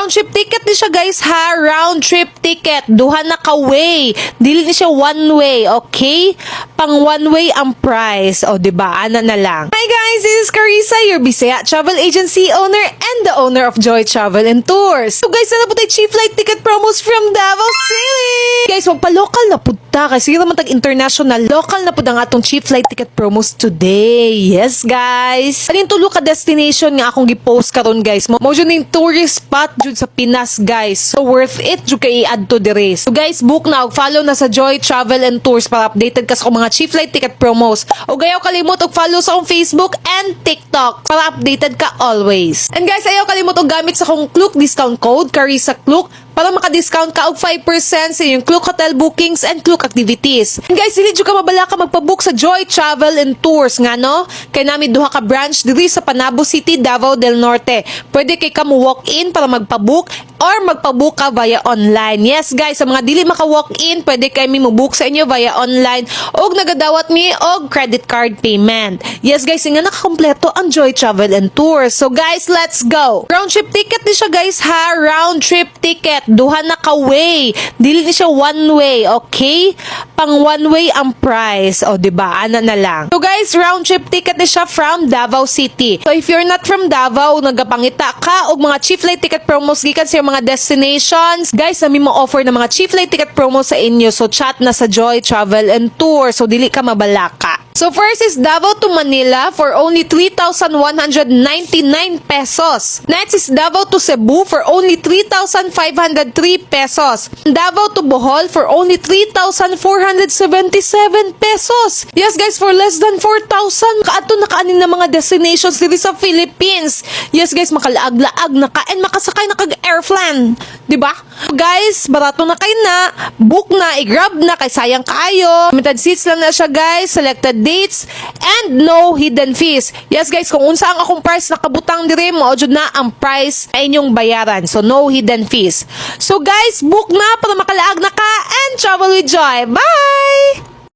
round trip ticket ni siya guys ha. Round trip ticket. Duha na ka way. Dili ni siya one way, okay? Pang one way ang price. O diba? Ana na lang. Hi guys, this is Carissa, your Bisaya Travel Agency owner and the owner of Joy Travel and Tours. So guys, na po tayo cheap flight ticket promos from Davao City. Guys, magpa-local na po ta. Kasi naman tag-international. Local na po ang atong cheap flight ticket promos today. Yes guys. Kanin tulo ka destination nga akong gipost karon guys. Mo jud ning tourist spot jud sa Pinas guys. So worth it jud kay i-add to the race. So guys, book na og follow na sa Joy Travel and Tours para updated ka sa akong mga cheap flight ticket promos. O gayaw kalimot og follow sa akong Facebook and TikTok para updated ka always. And guys, ayaw kalimot og gamit sa akong Klook discount code Carissa Klook para maka-discount ka og 5% sa iyong Klook hotel bookings and Klook activities. And guys, dili jud ka mabala ka magpabook sa Joy Travel and Tours nga no? Kay nami duha ka branch diri sa Panabo City, Davao del Norte. Pwede kay ka mo walk in para magpabook or magpabook ka via online. Yes guys, sa mga dili maka-walk in, pwede kay mi mo book sa inyo via online og nagadawat mi og credit card payment. Yes guys, nga nakakompleto ang Joy Travel and Tours. So guys, let's go. Round trip ticket ni siya guys ha. Round trip ticket. Duha na ka way. Dili ni siya one way, okay? Pang one way ang price. O diba? Ana na lang. So guys, round trip ticket ni siya from Davao City. So if you're not from Davao, nagapangita ka og mga cheap flight ticket promos gikan sa mga destinations, guys, nami mo offer na mga cheap flight ticket promo sa inyo. So chat na sa Joy Travel and Tour. So dili ka mabalaka. So first is Davao to Manila for only 3,199 pesos. Next is Davao to Cebu for only 3,503 pesos. Davao to Bohol for only 3,477 pesos. Yes guys, for less than 4,000. Kaato na kaanin na mga destinations dito sa Philippines. Yes guys, makalaag-laag na ka and makasakay na kag airplane. Diba? Guys, barato na kayo na. Book na, i-grab na, kay sayang kayo. Limited seats lang na siya guys. Selected dates and no hidden fees. Yes guys, kung unsa ang akong price nakabutang dire mo, jud na ang price ay inyong bayaran. So no hidden fees. So guys, book na para makalaag na ka and travel with joy. Bye!